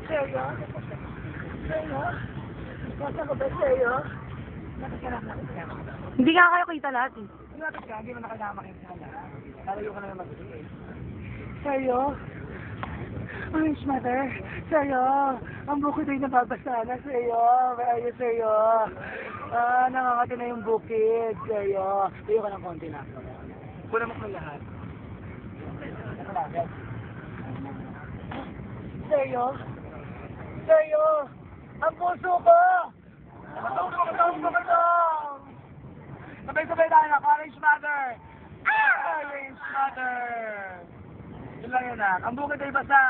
Seryo? Seryo? Nasa ko ba seryo? Hindi nga kayo kita lahat eh. Lapit ka, hindi mo nakasama kayo sa lahat. Lalayo ka na naman. Seryo? Orange mother? Seryo? Ang bukid ay nababasa na, seryo? Where are you, seryo? Nangangati na yung bukid, seryo. Tayo ka ng konti na. Puna mo ko lahat. Seryo? Seryo? Ang puso ko! Matong! Sabay-sabay tayo na, Orange Mother! Orange Mother! Yun lang yun ah. Ang bukid ay basa!